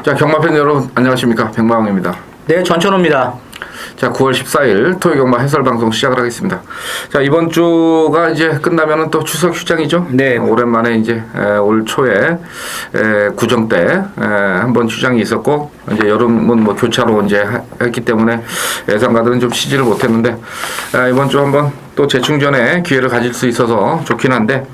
자, 경마팬 여러분 안녕하십니까, 백마왕입니다. 네, 전천호입니다. 자, 9월 14일 토요경마 해설방송 시작을 하겠습니다. 자, 이번 주가 이제 끝나면은 또 추석 휴장이죠. 네. 오랜만에 이제 올 초에 구정 때 한번 휴장이 있었고, 이제 여름은 뭐 교차로 이제 했기 때문에 예상가들은 좀 쉬지를 못했는데, 이번 주 한번 또 재충전의 기회를 가질 수 있어서 좋긴 한데,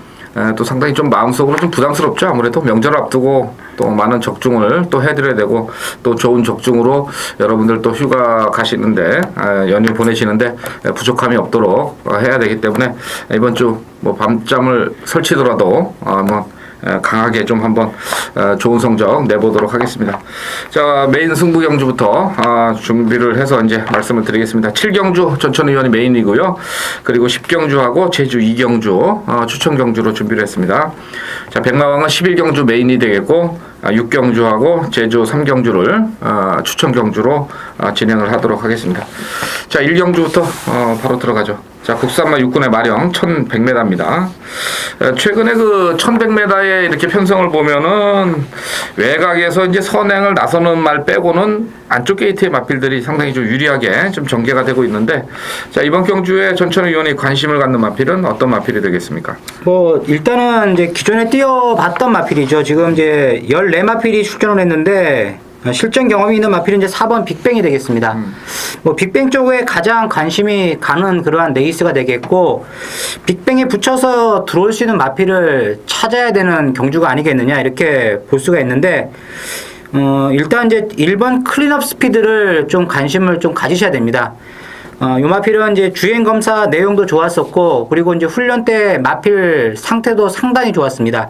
또 상당히 좀 마음속으로 좀 부담스럽죠. 아무래도 명절을 앞두고 또 많은 적중을 또 해드려야 되고, 또 좋은 적중으로 여러분들 또 휴가 가시는데 연휴 보내시는데 부족함이 없도록 해야 되기 때문에 이번 주 뭐 밤잠을 설치더라도 뭐 강하게 좀 한번 좋은 성적 내보도록 하겠습니다. 자, 메인 승부 경주부터 준비를 해서 이제 말씀을 드리겠습니다. 7경주 전천 의원이 메인이고요. 그리고 10경주하고 제주 2경주 추천 경주로 준비를 했습니다. 자, 백마왕은 11경주 메인이 되겠고, 6경주하고 제주 3경주를 추천 경주로 진행을 하도록 하겠습니다. 자, 1경주부터 바로 들어가죠. 자, 국산마 육군의 마령 1100m입니다. 최근에 그 1100m의 이렇게 편성을 보면은 외곽에서 이제 선행을 나서는 말 빼고는 안쪽 게이트의 마필들이 상당히 좀 유리하게 좀 전개가 되고 있는데, 자, 이번 경주에 전천 의원이 관심을 갖는 마필은 어떤 마필이 되겠습니까? 뭐 일단은 이제 기존에 뛰어봤던 마필이죠. 지금 이제 14마필이 출전을 했는데 실전 경험이 있는 마필은 이제 4번 빅뱅이 되겠습니다. 뭐 빅뱅 쪽에 가장 관심이 가는 그러한 레이스가 되겠고, 빅뱅에 붙여서 들어올 수 있는 마필을 찾아야 되는 경주가 아니겠느냐, 이렇게 볼 수가 있는데, 일단 이제 1번 클린업 스피드를 좀 관심을 좀 가지셔야 됩니다. 요 마필은 이제 주행 검사 내용도 좋았었고, 그리고 이제 훈련 때 마필 상태도 상당히 좋았습니다.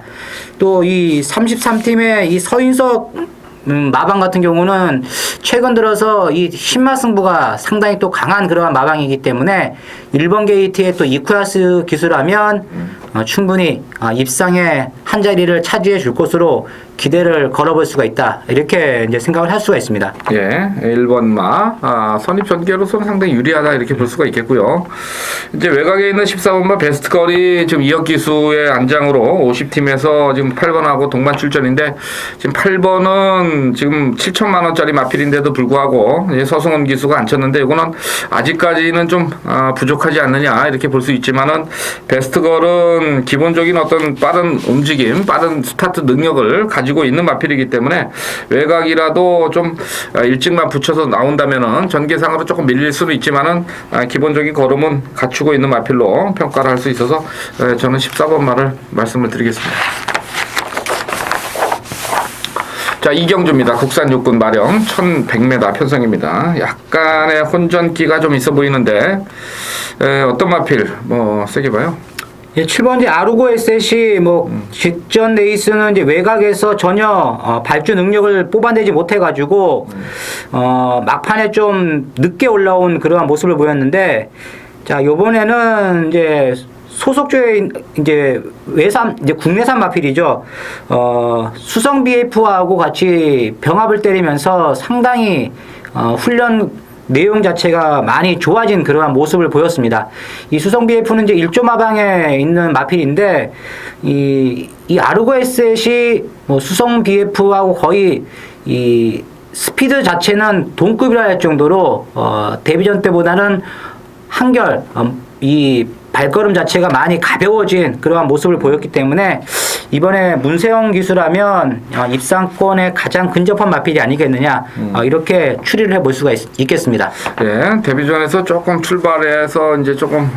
또 이 33팀의 이 서인석 마방 같은 경우는 최근 들어서 이 신마 승부가 상당히 또 강한 그러한 마방이기 때문에 1번 게이트에 또 이쿠야스 기술하면 충분히 입상에 한 자리를 차지해 줄 것으로 기대를 걸어볼 수가 있다, 이렇게 이제 생각을 할 수가 있습니다. 예, 1번마 선입 전개로서는 상당히 유리하다, 이렇게 볼 수가 있겠고요. 이제 외곽에 있는 14번마 베스트걸이 지금 이혁 기수의 안장으로 50팀에서 지금 8번하고 동반 출전인데, 지금 8번은 지금 7천만 원짜리 마필인데도 불구하고 서승원 기수가 안 쳤는데, 이거는 아직까지는 좀 부족하지 않느냐, 이렇게 볼 수 있지만은 베스트걸은 기본적인 어떤 빠른 움직임, 빠른 스타트 능력을 가지고 있는 마필이기 때문에 외곽이라도 좀 일찍만 붙여서 나온다면은 전개상으로 조금 밀릴 수는 있지만은 기본적인 걸음은 갖추고 있는 마필로 평가를 할 수 있어서 저는 14번 말을 말씀을 드리겠습니다. 자, 이경주입니다. 국산 육군 마령 1100m 편성입니다. 약간의 혼전기가 좀 있어 보이는데 어떤 마필 뭐 세게 봐요? 예, 7번 이제 아르고 에셋이 뭐 직전 레이스는 이제 외곽에서 전혀 발주 능력을 뽑아내지 못해가지고 막판에 좀 늦게 올라온 그러한 모습을 보였는데, 자, 요번에는 이제 소속주에 이제 이제 국내산 마필이죠. 수성 BF하고 같이 병합을 때리면서 상당히 훈련 내용 자체가 많이 좋아진 그러한 모습을 보였습니다. 이 수성 BF는 이제 1조 마방에 있는 마필인데, 이 아르고 에셋이 뭐 수성 BF하고 거의 이 스피드 자체는 동급이라 할 정도로 데뷔전 때보다는 한결 이 발걸음 자체가 많이 가벼워진 그러한 모습을 보였기 때문에 이번에 문세영 기수라면 입상권에 가장 근접한 마필이 아니겠느냐, 이렇게 추리를 해볼 수가 있겠습니다. 예, 데뷔전에서 조금 출발해서 이제 조금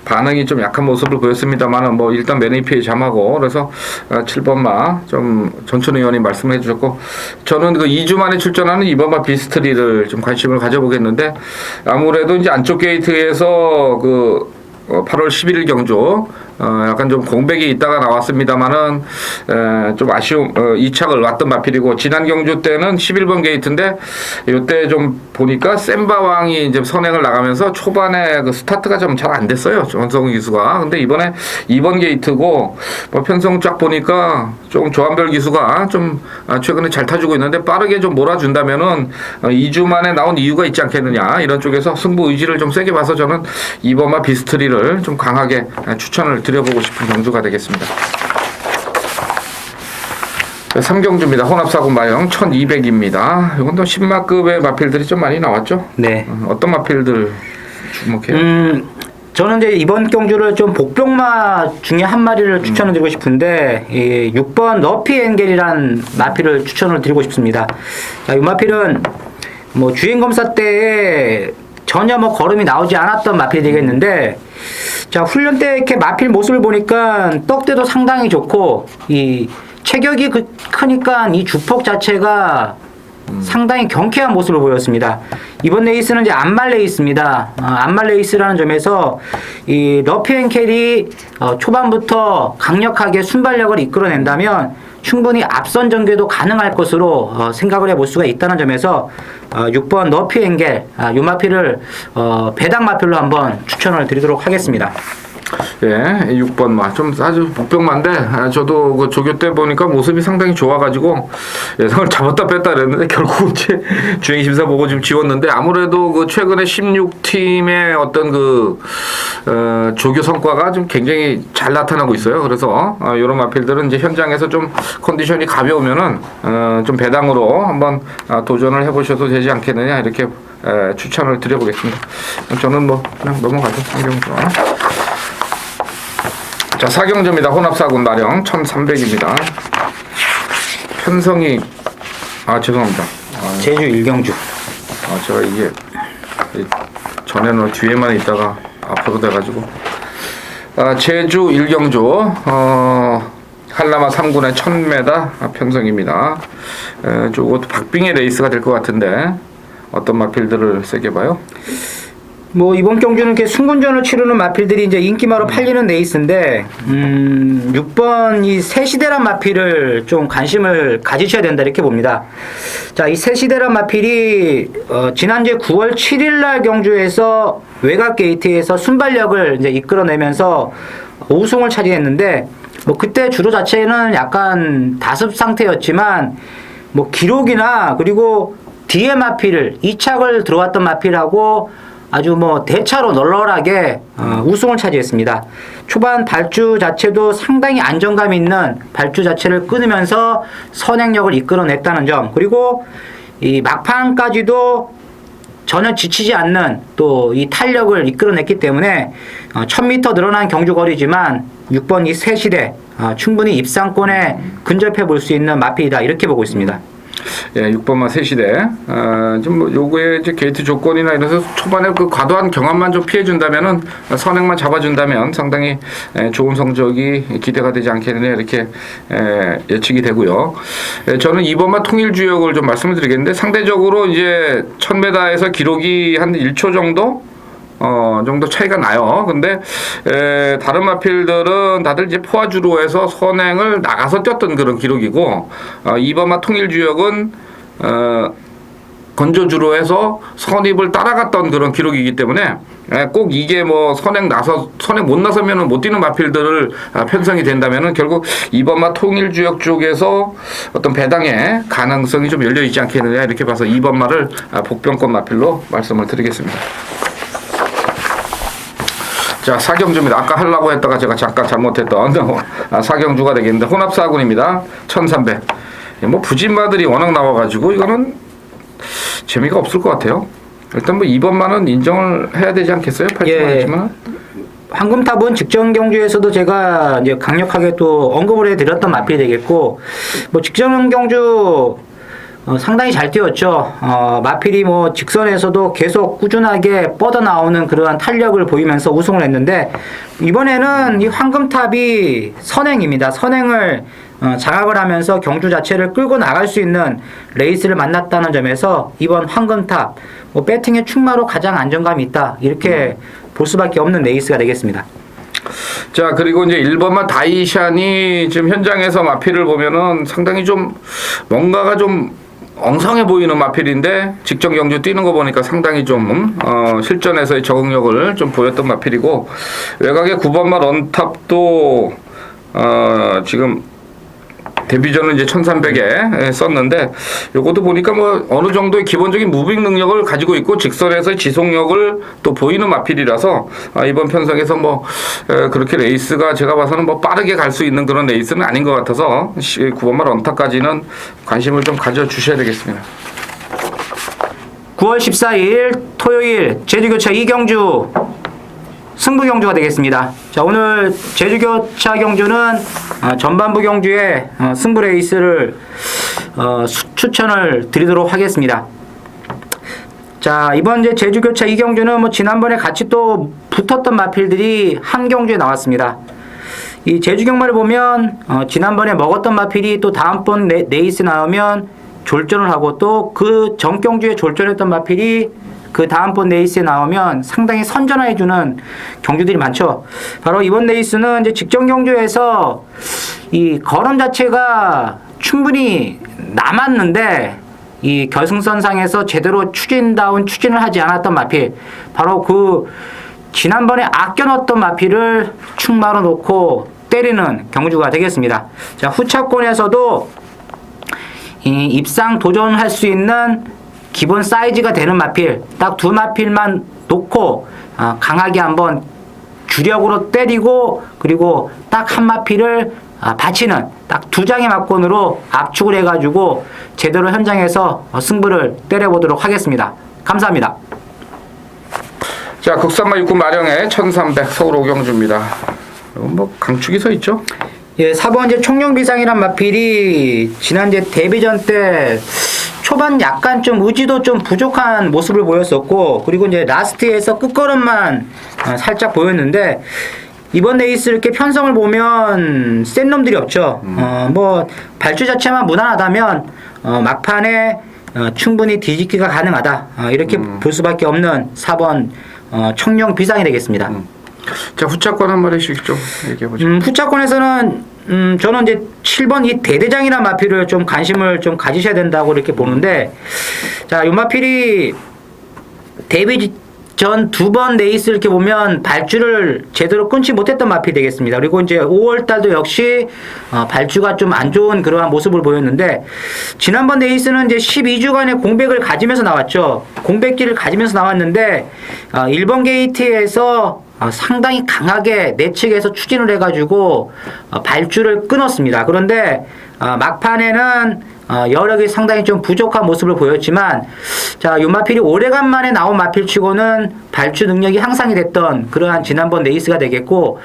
반응이 좀 약한 모습을 보였습니다만은 뭐 일단 매니피에 잠하고, 그래서 7번마 좀 전천 의원이 말씀해 주셨고, 저는 그 2주 만에 출전하는 2번마 비스트리를 좀 관심을 가져보겠는데, 아무래도 이제 안쪽 게이트에서 그 8월 11일 경주 약간 좀 공백이 있다가 나왔습니다만은 좀 아쉬움, 이착을 왔던 마필이고, 지난 경주 때는 11번 게이트인데 이때 좀 보니까 센바왕이 이제 선행을 나가면서 초반에 그 스타트가 좀 잘 안 됐어요, 전성훈 기수가. 근데 이번에 2번 게이트고 뭐 편성 쫙 보니까 좀 조한별 기수가 좀 최근에 잘 타주고 있는데, 빠르게 좀 몰아준다면은 2주 만에 나온 이유가 있지 않겠느냐, 이런 쪽에서 승부 의지를 좀 세게 봐서 저는 2번마 비스트리를 좀 강하게 추천을 드려보고 싶은 경주가 되겠습니다. 삼경주입니다. 혼합사고 마영 1200입니다. 이건 또 10마급의 마필들이 좀 많이 나왔죠? 네. 어떤 마필들 주목해요? 저는 이제 이번 경주를 좀 복병마 중에 한 마리를 추천을 드리고 싶은데, 이 6번 너피 엥겔이란 마필을 추천을 드리고 싶습니다. 자, 이 마필은 뭐 주행 검사 때에 전혀 뭐 걸음이 나오지 않았던 마필이 되겠는데, 자, 훈련 때 이렇게 마필 모습을 보니까 떡대도 상당히 좋고, 이 체격이 크니까 이 주폭 자체가 상당히 경쾌한 모습을 보였습니다. 이번 레이스는 이제 안말 레이스입니다. 안말 레이스라는 점에서 이 러피앤켈이 초반부터 강력하게 순발력을 이끌어낸다면 충분히 앞선 전개도 가능할 것으로 생각을 해볼 수가 있다는 점에서 6번 러피앤켈 이 마필을 배당 마필로 한번 추천을 드리도록 하겠습니다. 예, 6번 좀 아주 복병만데 저도 그 조교 때 보니까 모습이 상당히 좋아가지고 예상을 잡았다 뺐다 그랬는데 결국 이제 주행 심사 보고 좀 지웠는데 아무래도 그 최근에 16팀의 어떤 그 조교 성과가 좀 굉장히 잘 나타나고 있어요. 그래서 이런 마필들은 이제 현장에서 좀 컨디션이 가벼우면은 좀 배당으로 한번 도전을 해보셔도 되지 않겠느냐 이렇게 추천을 드려보겠습니다. 저는 뭐 그냥 넘어가죠. 상경주. 자, 사경주입니다. 혼합사군 마령 1300입니다. 편성이 죄송합니다. 제주 일경주. 제가 이게 전에는 뒤에만 있다가 앞으로 돼가지고 제주 일경주 한라마 3군의 1000m 편성입니다. 저것도 박빙의 레이스가 될 것 같은데 어떤 마필들을 세게 봐요? 뭐 이번 경주는 이렇게 승군전을 치르는 마필들이 이제 인기마로 팔리는 레이스인데 6번 이 새시대란 마필을 좀 관심을 가지셔야 된다 이렇게 봅니다. 자, 이 새시대란 마필이 지난주 9월 7일 날 경주에서 외곽 게이트에서 순발력을 이제 이끌어내면서 우승을 차지했는데 뭐 그때 주로 자체는 약간 다습 상태였지만 뭐 기록이나 그리고 뒤에 마필을 2착을 들어왔던 마필하고 아주 뭐 대차로 널널하게 우승을 차지했습니다. 초반 발주 자체도 상당히 안정감 있는 발주 자체를 끊으면서 선행력을 이끌어냈다는 점, 그리고 이 막판까지도 전혀 지치지 않는 또 이 탄력을 이끌어냈기 때문에 1000m 늘어난 경주 거리지만 6번 이 새시대 충분히 입상권에 근접해 볼 수 있는 마필이다 이렇게 보고 있습니다. 예, 6번만 세시대. 좀 뭐 요거에 이제 게이트 조건이나 이래서 초반에 그 과도한 경험만 좀 피해 준다면은 선행만 잡아 준다면 상당히 좋은 성적이 기대가 되지 않겠느냐 이렇게 예측이 되고요. 저는 2번만 통일 주역을 좀 말씀을 드리겠는데 상대적으로 이제 1000m에서 기록이 한 1초 정도 차이가 나요. 근데 다른 마필들은 다들 이제 포화주로 해서 선행을 나가서 뛰었던 그런 기록이고 2번마 통일주역은 건조주로 해서 선입을 따라갔던 그런 기록이기 때문에 꼭 이게 뭐 선행 못 나서면은 못 뛰는 마필들을 편성이 된다면은 결국 2번마 통일주역 쪽에서 어떤 배당의 가능성이 좀 열려 있지 않겠느냐 이렇게 봐서 2번마를 복병권 마필로 말씀을 드리겠습니다. 자, 사경주입니다. 아까 하려고 했다가 제가 잠깐 잘못했던 사경주가 되겠는데 혼합사군입니다. 1300. 뭐 부진마들이 워낙 나와가지고 이거는 재미가 없을 것 같아요. 일단 뭐 2번만은 인정을 해야 되지 않겠어요? 8번 했지만. 황금탑은 직전 경주에서도 제가 이제 강력하게 또 언급을 해드렸던 마필이 되겠고, 뭐 직전 경주 상당히 잘 뛰었죠. 마필이 뭐 직선에서도 계속 꾸준하게 뻗어나오는 그러한 탄력을 보이면서 우승을 했는데, 이번에는 이 황금탑이 선행입니다. 선행을 장악을 하면서 경주 자체를 끌고 나갈 수 있는 레이스를 만났다는 점에서 이번 황금탑 뭐 배팅의 충마로 가장 안정감이 있다 이렇게 볼 수밖에 없는 레이스가 되겠습니다. 자, 그리고 이제 1번만 다이샨이 지금 현장에서 마필을 보면은 상당히 좀 뭔가가 좀 엉성해 보이는 마필인데 직전 경주 뛰는 거 보니까 상당히 좀 실전에서의 적응력을 좀 보였던 마필이고, 외곽의 9번마 런탑도 지금 데뷔전은 이제 1300에 썼는데 요것도 보니까 뭐 어느 정도의 기본적인 무빙 능력을 가지고 있고 직선에서의 지속력을 또 보이는 마필이라서 이번 편성에서 뭐 그렇게 레이스가 제가 봐서는 뭐 빠르게 갈 수 있는 그런 레이스는 아닌 것 같아서 9번말 언타까지는 관심을 좀 가져주셔야 되겠습니다. 9월 14일 토요일 제주교차 2경주 승부 경주가 되겠습니다. 자, 오늘 제주교차 경주는 전반부 경주에 승부 레이스를 추천을 드리도록 하겠습니다. 자, 이번 이제 제주교차 2경주는 뭐 지난번에 같이 또 붙었던 마필들이 한 경주에 나왔습니다. 이 제주 경마를 보면 지난번에 먹었던 마필이 또 다음번 레이스 나오면 졸전을 하고 또 그 전 경주에 졸전했던 마필이 그 다음번 레이스에 나오면 상당히 선전해주는 경주들이 많죠. 바로 이번 레이스는 이제 직전 경주에서 이 걸음 자체가 충분히 남았는데 이 결승선상에서 제대로 추진을 하지 않았던 마필, 바로 그 지난번에 아껴놓았던 마필을 충마로 놓고 때리는 경주가 되겠습니다. 자, 후차권에서도 이 입상 도전할 수 있는 기본 사이즈가 되는 마필 딱 두 마필만 놓고 강하게 한번 주력으로 때리고 그리고 딱 한 마필을 받치는 딱 두 장의 막권으로 압축을 해가지고 제대로 현장에서 승부를 때려보도록 하겠습니다. 감사합니다. 자, 국산마 6군 마령의 1300 서울 오경주입니다. 뭐 강축이 서 있죠? 예, 4번 이제 총룡비상이란 마필이 지난 이제 데뷔전 때 초반 약간 좀 의지도 좀 부족한 모습을 보였었고, 그리고 이제 라스트에서 끝걸음만 살짝 보였는데, 이번 레이스 이렇게 편성을 보면 센 놈들이 없죠. 뭐 발주 자체만 무난하다면 막판에 충분히 뒤집기가 가능하다, 이렇게 볼 수밖에 없는 4번 청룡 비상이 되겠습니다. 자, 후차권 한 마리씩 좀 얘기해보죠. 후차권에서는 저는 이제 7번 이 대대장이라는 마필을 좀 관심을 좀 가지셔야 된다고 이렇게 보는데, 자, 이 마필이 데뷔 전 두 번 레이스 이렇게 보면 발주를 제대로 끊지 못했던 마필이 되겠습니다. 그리고 이제 5월 달도 역시 발주가 좀 안 좋은 그러한 모습을 보였는데, 지난번 레이스는 이제 12주간의 공백을 가지면서 나왔죠. 공백기를 가지면서 나왔는데 1번 게이트에서 상당히 강하게 내측에서 추진을 해가지고 발주를 끊었습니다. 그런데 막판에는 여력이 상당히 좀 부족한 모습을 보였지만, 자, 요 마필이 오래간만에 나온 마필치고는 발주 능력이 향상이 됐던 그러한 지난번 레이스가 되겠고,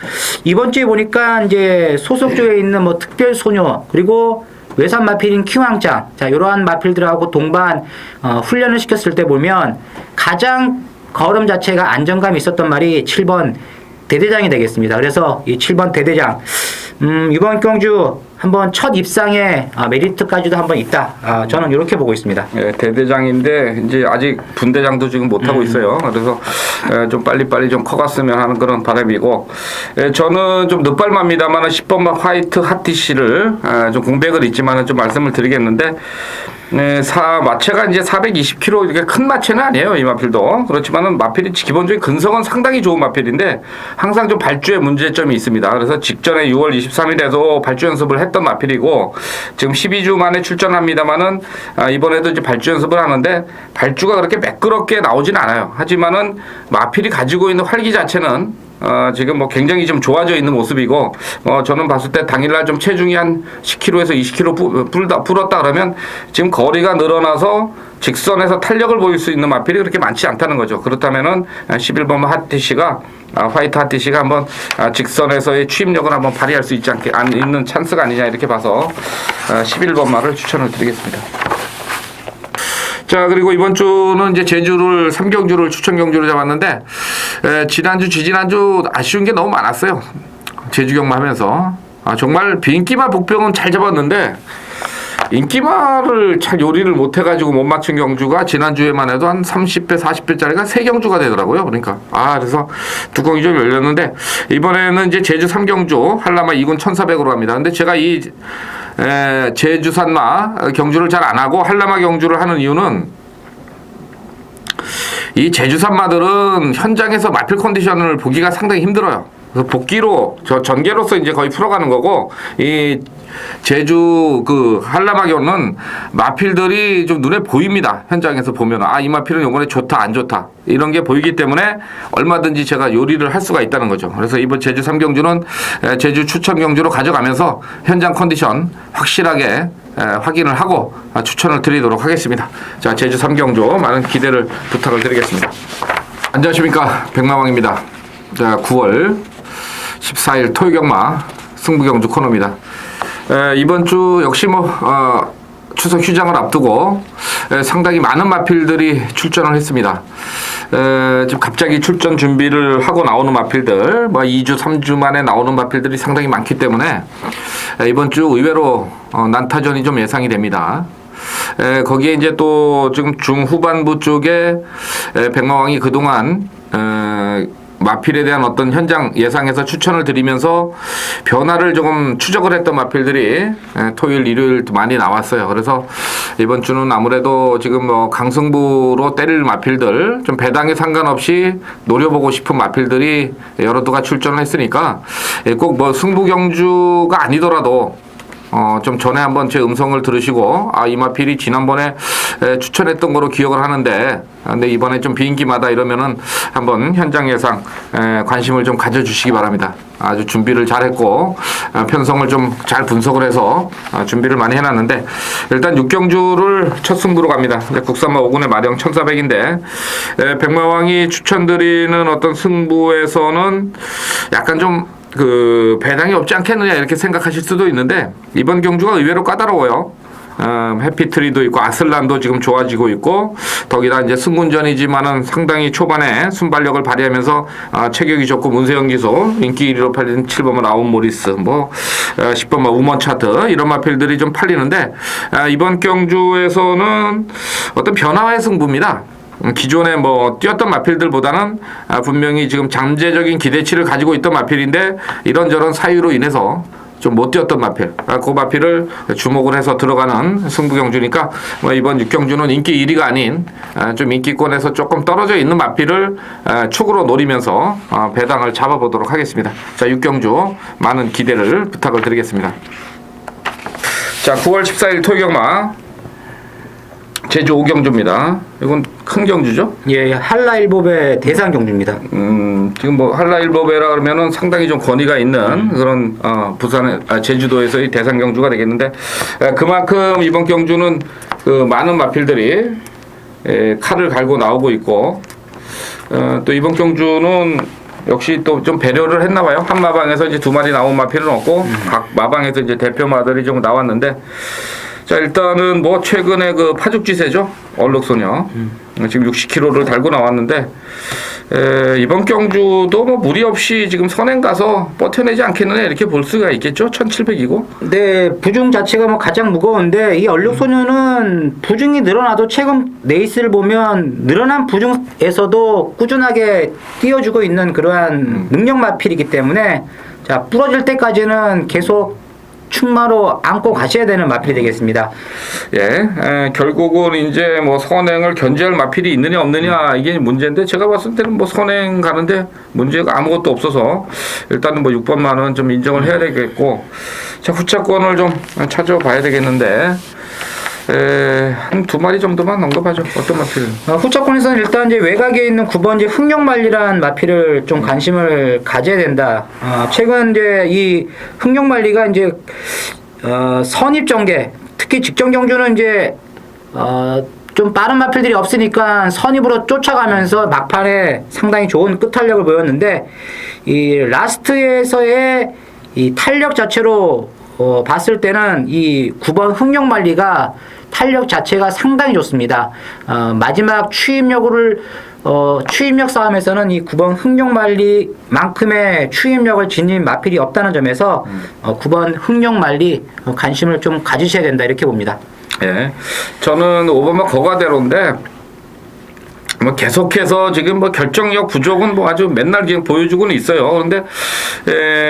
이번 주에 보니까 이제 소속주에 있는 뭐 특별소녀, 그리고 외산 마필인 킹왕짱, 자, 이러한 마필들하고 동반 훈련을 시켰을 때 보면 가장 걸음 자체가 안정감이 있었던 말이 7번 대대장이 되겠습니다. 그래서 이 7번 대대장, 이번 경주 한번 첫 입상에 메리트까지도 한번 있다. 저는 이렇게 보고 있습니다. 예, 대대장인데 이제 아직 분대장도 지금 못 하고 있어요. 그래서 좀 빨리빨리 좀 커갔으면 하는 그런 바람이고, 저는 좀 늦발마입니다만 10번만 화이트 하티시를 좀 공백을 있지만은 좀 말씀을 드리겠는데, 마체가 이제 420kg, 이렇게 큰 마체는 아니에요, 이 마필도. 그렇지만은 마필이 기본적인 근성은 상당히 좋은 마필인데 항상 좀 발주에 문제점이 있습니다. 그래서 직전에 6월 23일에도 발주 연습을 했던 마필이고, 지금 12주 만에 출전합니다만은 이번에도 이제 발주 연습을 하는데 발주가 그렇게 매끄럽게 나오진 않아요. 하지만은 마필이 가지고 있는 활기 자체는 지금 뭐 굉장히 좀 좋아져 있는 모습이고, 저는 봤을 때 당일날 좀 체중이 한 10kg에서 20kg 불었다 그러면 지금 거리가 늘어나서 직선에서 탄력을 보일 수 있는 마필이 그렇게 많지 않다는 거죠. 그렇다면은 11번 화이트 하티시가 한번 직선에서의 추임력을 한번 발휘할 수 있는 찬스가 아니냐 이렇게 봐서 11번 말을 추천을 드리겠습니다. 자, 그리고 이번 주는 이제 제주를 3경주를 추천 경주로 잡았는데, 지난주 지지난주 아쉬운 게 너무 많았어요. 제주 경마 하면서 정말 비인기마 복병은 잘 잡았는데 인기마를 잘 요리를 못 해가지고 못 맞춘 경주가 지난주에만 해도 한 30배 40배짜리가 3경주가 되더라고요. 그러니까 그래서 뚜껑이 좀 열렸는데, 이번에는 이제 제주 3경주 한라마 2군 1400으로 갑니다. 근데 제가 이 제주 산마 경주를 잘 안 하고 한라마 경주를 하는 이유는, 이 제주 산마들은 현장에서 마필 컨디션을 보기가 상당히 힘들어요. 그래서 복귀로 전개로서 이제 거의 풀어가는 거고 이 제주 그 한라마교는 마필들이 좀 눈에 보입니다. 현장에서 보면 이 마필은 이번에 좋다 안 좋다 이런 게 보이기 때문에 얼마든지 제가 요리를 할 수가 있다는 거죠. 그래서 이번 제주 3경주는 제주 추천 경주로 가져가면서 현장 컨디션 확실하게 확인을 하고 추천을 드리도록 하겠습니다. 자, 제주 3경주 많은 기대를 부탁을 드리겠습니다. 안녕하십니까, 백마왕입니다. 자, 9월 14일 토요경마 승부경주 코너입니다. 이번 주 역시 추석 휴장을 앞두고 상당히 많은 마필들이 출전을 했습니다. 지금 갑자기 출전 준비를 하고 나오는 마필들, 2주, 3주 만에 나오는 마필들이 상당히 많기 때문에 이번 주 의외로 난타전이 좀 예상이 됩니다. 거기에 이제 또 지금 중후반부 쪽에 백마왕이 그동안 마필에 대한 어떤 현장 예상에서 추천을 드리면서 변화를 조금 추적을 했던 마필들이 토요일, 일요일 많이 나왔어요. 그래서 이번 주는 아무래도 지금 강승부로 때릴 마필들, 좀 배당에 상관없이 노려보고 싶은 마필들이 여러 두가 출전을 했으니까 꼭 승부 경주가 아니더라도 좀 전에 한번 제 음성을 들으시고 이 마필이 지난번에 추천했던 거로 기억을 하는데 근데 이번에 좀 비인기마다 이러면은 한번 현장 예상 관심을 좀 가져주시기 바랍니다. 아주 준비를 잘했고 편성을 좀 잘 분석을 해서 준비를 많이 해놨는데 일단 6경주를 첫 승부로 갑니다. 국산마 5군의 마령 1400인데 백마왕이 추천드리는 어떤 승부에서는 약간 좀 배당이 없지 않겠느냐 이렇게 생각하실 수도 있는데 이번 경주가 의외로 까다로워요. 해피트리도 있고 아슬란도 지금 좋아지고 있고 더기다 이제 승군전이지만은 상당히 초반에 순발력을 발휘하면서 체격이 좋고 문세영 기소 인기 1위로 팔린 7번마 아웃모리스 10번마 우먼차트 이런 마필들이 좀 팔리는데 이번 경주에서는 어떤 변화의 승부입니다. 기존에 뛰었던 마필들보다는 분명히 지금 잠재적인 기대치를 가지고 있던 마필인데 이런저런 사유로 인해서 좀 못 뛰었던 마필, 그 마필을 주목을 해서 들어가는 승부경주니까 이번 6경주는 인기 1위가 아닌 좀 인기권에서 조금 떨어져 있는 마필을 축으로 노리면서 배당을 잡아보도록 하겠습니다. 자, 6경주 많은 기대를 부탁을 드리겠습니다. 자, 9월 14일 토요경마 제주 5경주입니다. 이건 큰 경주죠? 예, 한라일보배 대상 경주입니다. 지금 한라일보배라 그러면은 상당히 좀 권위가 있는 그런 부산 제주도에서의 대상 경주가 되겠는데 그만큼 이번 경주는 많은 마필들이 칼을 갈고 나오고 있고 또 이번 경주는 역시 또 좀 배려를 했나 봐요. 한 마방에서 이제 2마리 나온 마필은 없고 각 마방에서 이제 대표마들이 좀 나왔는데 자, 일단은 최근에 파죽지세죠. 얼룩소녀. 지금 60kg를 달고 나왔는데, 이번 경주도 무리 없이 지금 선행 가서 버텨내지 않겠느냐 이렇게 볼 수가 있겠죠. 1700이고. 네, 부중 자체가 가장 무거운데 이 얼룩소녀는 부중이 늘어나도 최근 레이스를 보면 늘어난 부중에서도 꾸준하게 띄워주고 있는 그러한 능력 마필이기 때문에 자, 부러질 때까지는 계속 충마로 안고 가셔야 되는 마필이 되겠습니다. 결국은 이제 선행을 견제할 마필이 있느냐 없느냐 이게 문제인데 제가 봤을 때는 선행 가는데 문제가 아무것도 없어서 일단은 6번만은 좀 인정을 해야 되겠고 자, 후차권을 좀 찾아봐야 되겠는데 한 2마리 정도만 언급하죠. 어떤 마필? 후차권에서는 일단 이제 외곽에 있는 9번 이제 흥룡만리란 마필을 좀 관심을 가져야 된다. 최근 이제 이 흥룡만리가 이제 선입 전개, 특히 직전 경주는 이제 좀 빠른 마필들이 없으니까 선입으로 쫓아가면서 막판에 상당히 좋은 끝탄력을 보였는데 이 라스트에서의 이 탄력 자체로 봤을 때는 이 9번 흥룡만리가 탄력 자체가 상당히 좋습니다. 마지막 추임력 싸움에서는 이 9번 흥룡만리만큼의 추임력을 지닌 마필이 없다는 점에서 9번 흥룡만리 관심을 좀 가지셔야 된다 이렇게 봅니다. 저는 5번마 거가대로인데 뭐 계속해서 지금 뭐 결정력 부족은 뭐 아주 맨날 그냥 보여주고는 있어요. 그런데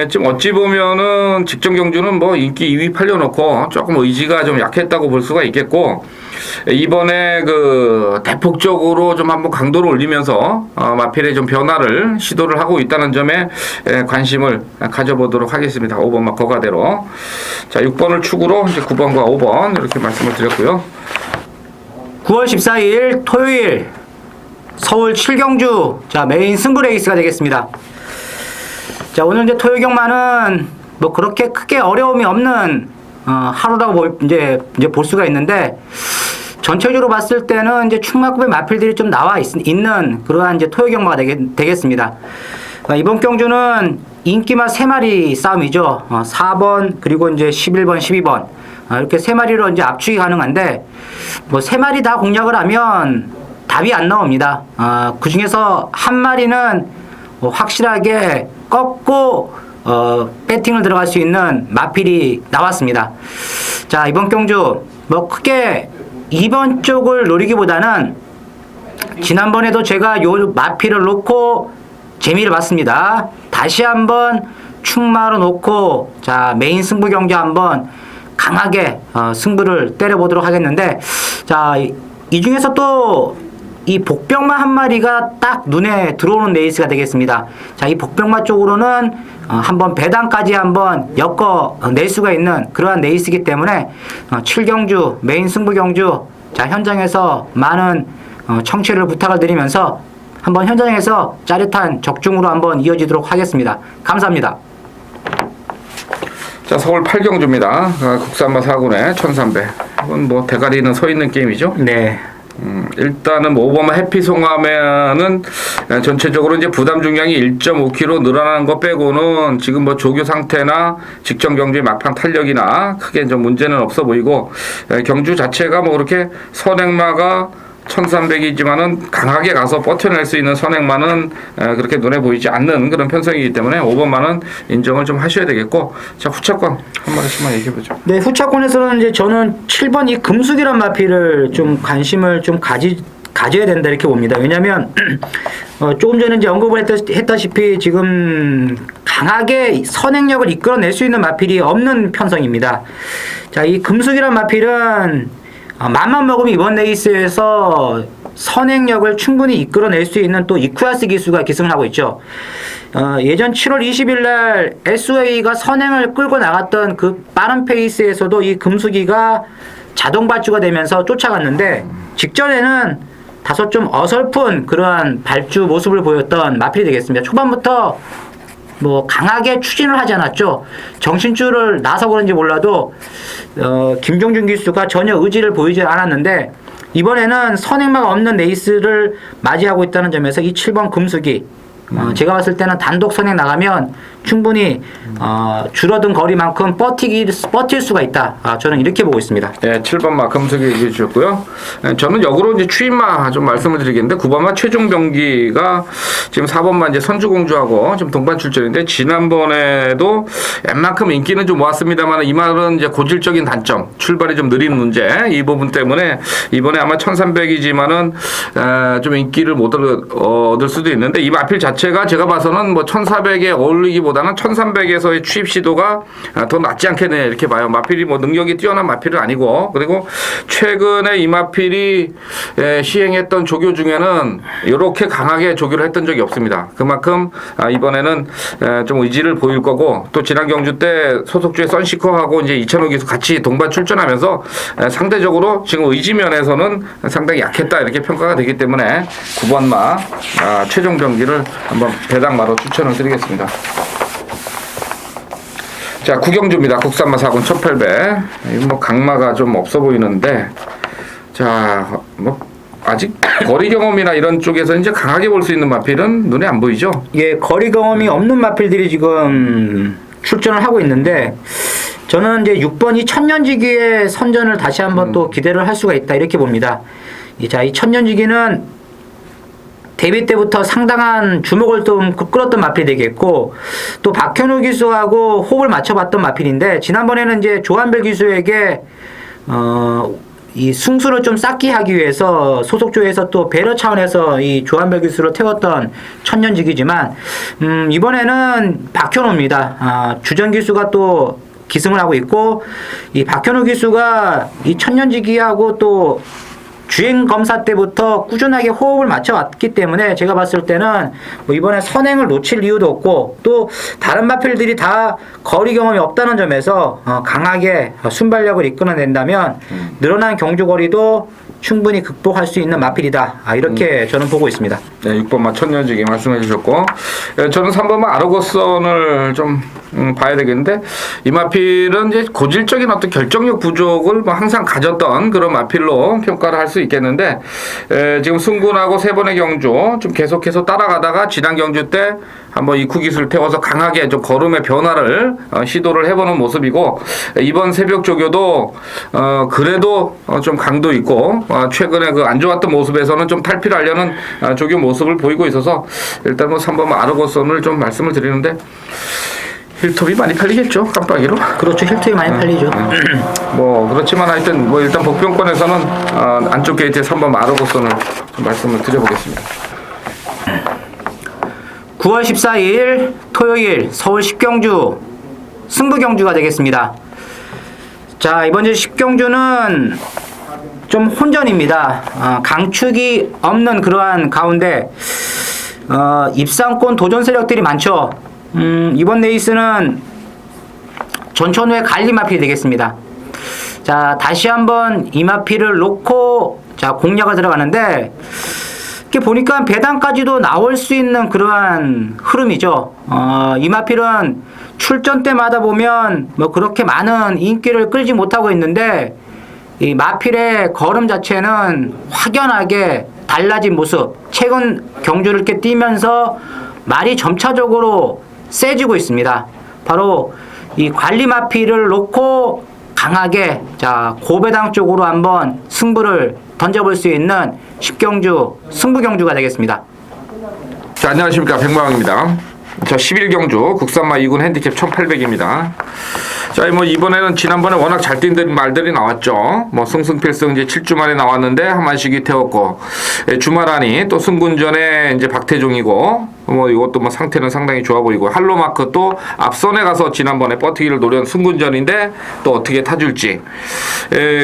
지금 어찌 보면은 직전 경주는 뭐 인기 2위 팔려놓고 조금 의지가 좀 약했다고 볼 수가 있겠고, 이번에 그 대폭적으로 좀 한번 강도를 올리면서 마필의 좀 변화를 시도를 하고 있다는 점에 관심을 가져보도록 하겠습니다. 5번 막 거가대로. 자, 6번을 축으로 이제 9번과 5번 이렇게 말씀을 드렸고요. 9월 14일 토요일 서울 7경주 자 메인 승부 레이스가 되겠습니다. 자, 오늘 이제 토요 경마는 뭐 그렇게 크게 어려움이 없는 하루라고 이제 볼 수가 있는데, 전체적으로 봤을 때는 이제 충마급의 마필들이 좀 나와 있는 그러한 이제 토요 경마가 되겠습니다. 이번 경주는 인기마 3마리 싸움이죠. 4번 그리고 이제 11번, 12번 이렇게 3마리로 이제 압축이 가능한데, 뭐 3마리 다 공략을 하면 답이 안 나옵니다. 그 중에서 한 마리는 확실하게 꺾고 배팅을 들어갈 수 있는 마필이 나왔습니다. 자, 이번 경주 뭐 크게 2번 쪽을 노리기보다는 지난번에도 제가 요 마필을 놓고 재미를 봤습니다. 다시 한번 충마로 놓고 자 메인 승부 경기 한번 강하게 승부를 때려보도록 하겠는데, 자, 이 중에서 또 이 복병마 한 마리가 딱 눈에 들어오는 레이스가 되겠습니다. 자, 이 복병마 쪽으로는 한번 배당까지 한번 엮어낼 수가 있는 그러한 레이스이기 때문에 7경주 메인 승부 경주 자 현장에서 많은 청취를 부탁을 드리면서 한번 현장에서 짜릿한 적중으로 한번 이어지도록 하겠습니다. 감사합니다. 자, 서울 8경주입니다. 국산마 4군의 1300. 이건 뭐 대가리는 서 있는 게임이죠. 네. 일단은 뭐 오버마 해피송하면은 전체적으로 이제 부담 중량이 1.5kg 늘어나는 것 빼고는 지금 뭐 조교 상태나 직전 경주의 막판 탄력이나 크게 좀 문제는 없어 보이고, 경주 자체가 뭐 그렇게 선행마가 1300이지만은 강하게 가서 버텨낼 수 있는 선행마는 그렇게 눈에 보이지 않는 그런 편성이기 때문에 5번만은 인정을 좀 하셔야 되겠고, 자, 후차권 한 마디씩만 얘기해보죠. 네, 후차권에서는 이제 저는 7번 이 금숙이란 마필을 좀 관심을 좀 가져야 된다 이렇게 봅니다. 왜냐하면 조금 전에 이제 언급을 했다시피 지금 강하게 선행력을 이끌어낼 수 있는 마필이 없는 편성입니다. 자, 이 금숙이란 마필은 맘만 먹으면 이번 레이스에서 선행력을 충분히 이끌어낼 수 있는 또 이쿠야스 기수가 기승을 하고 있죠. 예전 7월 20일 날 SOA가 선행을 끌고 나갔던 그 빠른 페이스에서도 이 금수기가 자동 발주가 되면서 쫓아갔는데, 직전에는 다소 좀 어설픈 그러한 발주 모습을 보였던 마필이 되겠습니다. 초반부터 뭐 강하게 추진을 하지 않았죠. 정신줄을 놔서 그런지 몰라도 김종준 기수가 전혀 의지를 보이지 않았는데, 이번에는 선행마가 없는 레이스를 맞이하고 있다는 점에서 이 7번 금수기 제가 봤을 때는 단독 선행 나가면 충분히 줄어든 거리만큼 버틸 수가 있다. 저는 이렇게 보고 있습니다. 네, 7번마 금속이 얘기해 주셨고요. 저는 역으로 이제 추임마 좀 말씀을 드리겠는데, 9번마 최종 병기가 지금 4번마 이제 선주공주하고 지금 동반 출전인데, 지난번에도 웬만큼 인기는 좀 모았습니다만 이 말은 이제 고질적인 단점, 출발이 좀 느린 문제, 이 부분 때문에 이번에 아마 1300이지만은 좀 인기를 못 얻을 수도 있는데, 이 마필 자체가 제가 봐서는 뭐 1400에 어울리기보다는 1300에서의 취입 시도가 더 낫지 않겠느냐 이렇게 봐요. 마필이 뭐 능력이 뛰어난 마필은 아니고, 그리고 최근에 이 마필이 시행했던 조교 중에는 이렇게 강하게 조교를 했던 적이 없습니다. 그만큼 이번에는 좀 의지를 보일 거고, 또 지난 경주 때 소속주의 선시커하고 이제 이찬호 기수 같이 동반 출전하면서 상대적으로 지금 의지 면에서는 상당히 약했다 이렇게 평가가 되기 때문에 9번마 최종 경기를 한번 배당마로 추천을 드리겠습니다. 자, 구경주입니다. 국산마 4군 1800. 뭐 강마가 좀 없어 보이는데, 자, 뭐 아직 거리 경험이나 이런 쪽에서 이제 강하게 볼 수 있는 마필은 눈에 안 보이죠? 예, 거리 경험이 없는 마필들이 지금 출전을 하고 있는데, 저는 이제 6번이 천년지기의 선전을 다시 한번 또 기대를 할 수가 있다 이렇게 봅니다. 자, 이 천년지기는 데뷔 때부터 상당한 주목을 좀 끌었던 마필이 되겠고, 또 박현우 기수하고 호흡을 맞춰봤던 마필인데, 지난번에는 이제 조한별 기수에게 이 승수를 좀 쌓기 하기 위해서 소속조에서 또 배려 차원에서 이 조한별 기수를 태웠던 천년직이지만 이번에는 박현우입니다. 주전 기수가 또 기승을 하고 있고 이 박현우 기수가 이 천년직이하고 또 주행 검사 때부터 꾸준하게 호흡을 맞춰왔기 때문에 제가 봤을 때는 뭐 이번에 선행을 놓칠 이유도 없고 또 다른 마필들이 다 거리 경험이 없다는 점에서 강하게 순발력을 이끌어낸다면 늘어난 경주 거리도 충분히 극복할 수 있는 마필이다. 이렇게 저는 보고 있습니다. 네, 6번마 천년지기 말씀해 주셨고, 저는 3번마 아르고선을 좀 봐야 되겠는데, 이 마필은 이제 고질적인 어떤 결정력 부족을 뭐 항상 가졌던 그런 마필로 평가를 할 수 있겠는데, 지금 승군하고 3번의 경주 좀 계속해서 따라가다가 지난 경주 때 한번 이쿠 기술 태워서 강하게 좀 걸음의 변화를 시도를 해보는 모습이고, 이번 새벽 조교도 그래도 좀 강도 있고 최근에 그 안 좋았던 모습에서는 좀 탈피하려는 조교 모습을 보이고 있어서 일단 뭐 3번 아르고선을 좀 말씀을 드리는데 힐톱이 많이 팔리겠죠, 깜빡이로. 그렇죠, 힐톱이 많이 팔리죠. 뭐 그렇지만 하여튼 뭐 일단 복병권에서는 안쪽 게이트에 3번 아르고선을 좀 말씀을 드려보겠습니다. 9월 14일 토요일 서울 10경주 승부 경주가 되겠습니다. 자, 이번 주 10경주는 좀 혼전입니다. 강축이 없는 그러한 가운데 입상권 도전 세력들이 많죠. 이번 레이스는 전천후의 갈리 마필이 되겠습니다. 자, 다시 한번 이 마필을 놓고 자 공략을 들어가는데 이렇게 보니까 배당까지도 나올 수 있는 그러한 흐름이죠. 이 마필은 출전 때마다 보면 뭐 그렇게 많은 인기를 끌지 못하고 있는데 이 마필의 걸음 자체는 확연하게 달라진 모습. 최근 경주를 이렇게 뛰면서 말이 점차적으로 세지고 있습니다. 바로 이 관리 마필을 놓고 강하게 자 고배당 쪽으로 한번 승부를 던져볼 수 있는 10경주 승부 경주가 되겠습니다. 자, 안녕하십니까, 백마왕입니다. 자, 11경주 국산마 2군 핸디캡 1800입니다. 자, 뭐 이번에는 지난번에 워낙 잘 뛴 말들이 나왔죠. 뭐 승승필승 이제 7주 만에 나왔는데 한만식이 태웠고, 주말안이 또 승군전에 이제 박태종이고, 뭐 이것도 뭐 상태는 상당히 좋아 보이고, 할로마크 또 앞선에 가서 지난번에 버티기를 노린 승군전인데 또 어떻게 타줄지.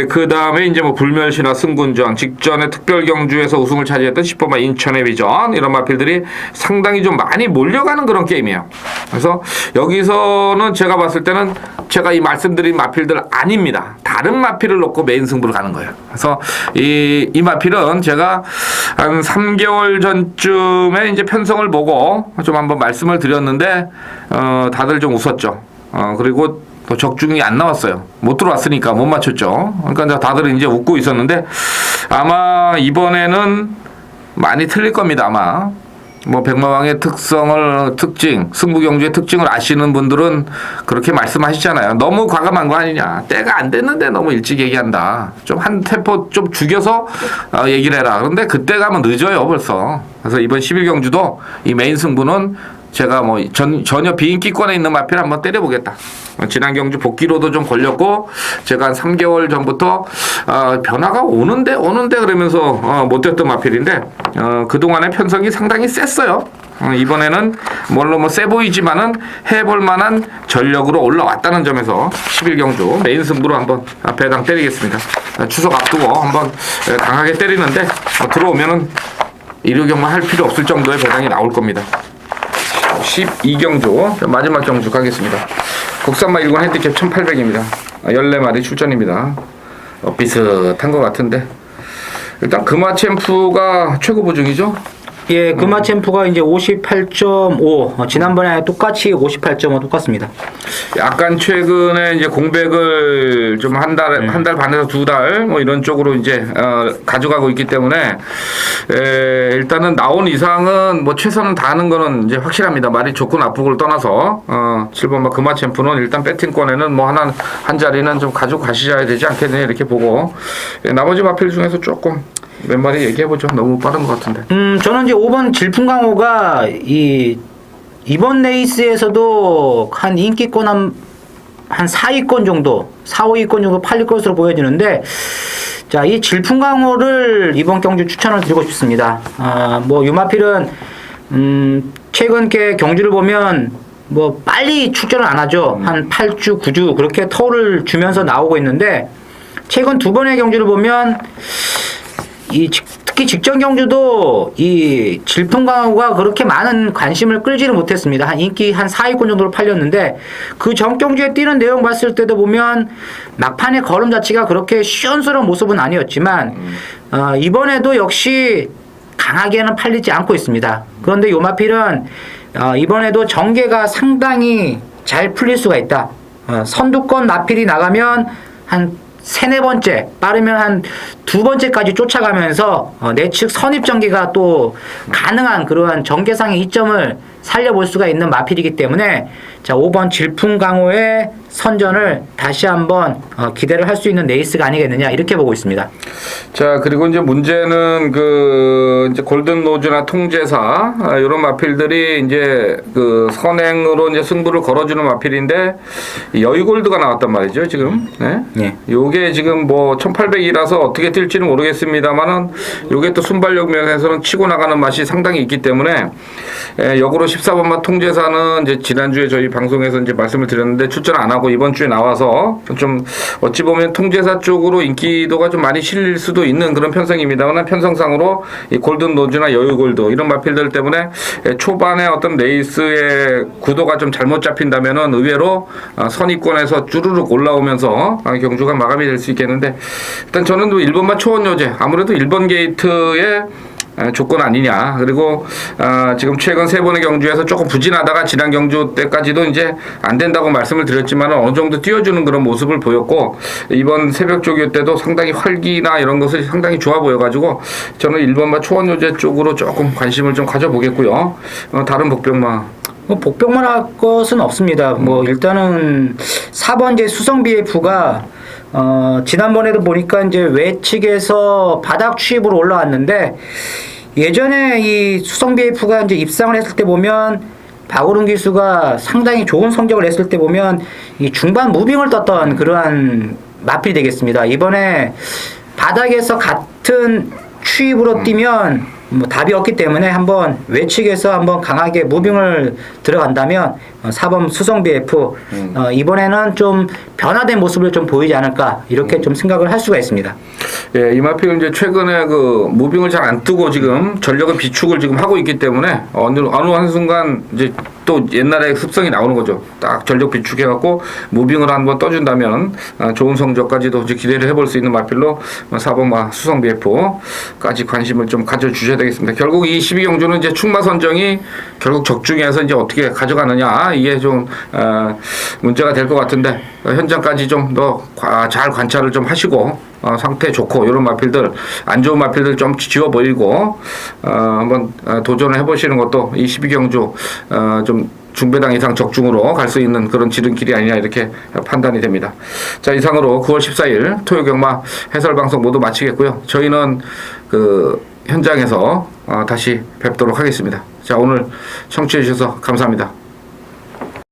그 다음에 이제 뭐 불멸시나 승군전, 직전에 특별경주에서 우승을 차지했던 10번마 인천의 비전, 이런 마필들이 상당히 좀 많이 몰려가는 그런 게임이에요. 그래서 여기서는 제가 봤을 때는 제가 이 말씀드린 마필들 아닙니다. 다른 마필을 놓고 메인 승부를 가는 거예요. 그래서 이 마필은 제가 한 3개월 전쯤에 이제 편성을 보고 좀 한번 말씀을 드렸는데, 다들 좀 웃었죠. 그리고 또 적중이 안 나왔어요. 못 들어왔으니까 못 맞췄죠. 그러니까 다들 이제 웃고 있었는데 아마 이번에는 많이 틀릴 겁니다. 아마. 뭐 백마왕의 특징, 승부경주의 특징을 아시는 분들은 그렇게 말씀하시잖아요. 너무 과감한 거 아니냐. 때가 안 됐는데 너무 일찍 얘기한다. 좀 한 템포 좀 죽여서 얘기를 해라. 그런데 그때 가면 늦어요, 벌써. 그래서 이번 11경주도 이 메인 승부는 제가 뭐 전혀 비인기권에 있는 마필 한번 때려보겠다. 지난 경주 복귀로도 좀 걸렸고, 제가 한 3개월 전부터 변화가 오는데 그러면서 못 뛰었던 마필인데, 그동안의 편성이 상당히 셌어요. 이번에는 물론 뭐 세 보이지만은 해볼 만한 전력으로 올라왔다는 점에서 11경주 메인 승부로 한번 배당 때리겠습니다. 추석 앞두고 한번 강하게 때리는데 들어오면은 일요경만 할 필요 없을 정도의 배당이 나올 겁니다. 12경주 마지막 경주 가겠습니다. 국산마 1군 핸디캡 1800입니다. 14마리 출전입니다. 비슷한 것 같은데 일단 금화챔프가 최고 보증이죠? 예, 금화챔프가 이제 58.5, 지난번에 똑같이 58.5 똑같습니다. 약간 최근에 이제 공백을 좀 한 달 반에서 2달 뭐 이런 쪽으로 이제 가져가고 있기 때문에 일단은 나온 이상은 뭐 최선을 다하는 거는 이제 확실합니다. 말이 좋고 나쁘고를 떠나서 7번마 금화챔프는 일단 배팅권에는 뭐 한 자리는 좀 가지고 가셔야 되지 않겠느냐 이렇게 보고, 나머지 마필 중에서 조금 몇 마리 얘기해보죠. 너무 빠른 것 같은데. 저는 이제 5번 질풍강호가 이번 레이스에서도 한 인기권 한 4위권 정도, 4, 5위권 정도 팔릴 것으로 보여지는데, 자, 이 질풍강호를 이번 경주 추천을 드리고 싶습니다. 뭐, 유마필은, 최근 게 경주를 보면, 뭐, 빨리 출전을 안 하죠. 한 8주, 9주, 그렇게 터를 주면서 나오고 있는데, 최근 두 번의 경주를 보면, 특히 직전 경주도 이 질풍강호가 그렇게 많은 관심을 끌지를 못했습니다. 한 인기 한 4위권 정도로 팔렸는데 그 전 경주에 뛰는 내용 봤을 때도 보면 막판의 걸음 자체가 그렇게 시원스러운 모습은 아니었지만 이번에도 역시 강하게는 팔리지 않고 있습니다. 그런데 요마필은 이번에도 전개가 상당히 잘 풀릴 수가 있다. 선두권 마필이 나가면 한 3, 4번째, 빠르면 한 2번째까지 쫓아가면서 내측 선입 전개가 또 가능한 그러한 전개상의 이점을 살려볼 수가 있는 마필이기 때문에 자 5번 질풍강호의 선전을 다시 한번 기대를 할 수 있는 레이스가 아니겠느냐 이렇게 보고 있습니다. 자, 그리고 이제 문제는 이제 골든 노즈나 통제사 이런 마필들이 이제 그 선행으로 이제 승부를 걸어주는 마필인데 여의골드가 나왔단 말이죠 지금. 네. 네. 요게 지금 뭐 1800이라서 어떻게 뛸지는 모르겠습니다만은 요게 또 순발력 면에서는 치고 나가는 맛이 상당히 있기 때문에 역으로 14번마 통제사는 이제 지난주에 저희 방송에서 이제 말씀을 드렸는데 출전 안 하고 이번 주에 나와서 좀 어찌 보면 통제사 쪽으로 인기도가 좀 많이 실릴 수도 있는 그런 편성입니다만 편성상으로 이 골든 노즈나 여유골드 이런 마필들 때문에 초반에 어떤 레이스의 구도가 좀 잘못 잡힌다면은 의외로 선입권에서 쭈르륵 올라오면서 경주가 마감이 될 수 있겠는데 일단 저는 1번마 초원여제 아무래도 1번 게이트에 조건 아니냐. 그리고 지금 최근 3번의 경주에서 조금 부진하다가 지난 경주 때까지도 이제 안 된다고 말씀을 드렸지만 어느 정도 띄워주는 그런 모습을 보였고 이번 새벽 조교 때도 상당히 활기나 이런 것을 상당히 좋아 보여가지고 저는 1번마 초원요제 쪽으로 조금 관심을 좀 가져보겠고요. 다른 복병마 뭐 복병만 할 것은 없습니다. 뭐 일단은 4번제 수성 BF가 지난번에도 보니까 이제 외측에서 바닥 추입으로 올라왔는데 예전에 이 수성 BF가 이제 입상을 했을 때 보면 박오른 기수가 상당히 좋은 성적을 냈을 때 보면 이 중반 무빙을 떴던 그러한 마필이 되겠습니다. 이번에 바닥에서 같은 추입으로 뛰면 뭐 답이 없기 때문에 한번 외측에서 한번 강하게 무빙을 들어간다면 4번 수성 BF 이번에는 좀 변화된 모습을 좀 보이지 않을까 이렇게 좀 생각을 할 수가 있습니다. 예, 이마필은 이제 최근에 그 무빙을 잘 안 뜨고 지금 전력을 비축을 지금 하고 있기 때문에 어느 한순간 이제 또 옛날에 습성이 나오는 거죠. 딱 전력 비축해갖고 무빙을 한번 떠준다면 좋은 성적까지도 이제 기대를 해볼 수 있는 마필로 4번 수성 BF까지 관심을 좀 가져주셔야 되겠습니다. 결국 이 12경주는 이제 충마 선정이 결국 적중해서 이제 어떻게 가져가느냐 이게 좀 문제가 될 것 같은데 현장까지 좀 더 잘 관찰을 좀 하시고 상태 좋고 이런 마필들 안 좋은 마필들 좀 지워 보이고 한번 도전을 해보시는 것도 이 12경주 좀 중배당 이상 적중으로 갈 수 있는 그런 지름길이 아니냐 이렇게 판단이 됩니다. 자, 이상으로 9월 14일 토요경마 해설 방송 모두 마치겠고요. 저희는 그 현장에서 다시 뵙도록 하겠습니다. 자, 오늘 청취해 주셔서 감사합니다.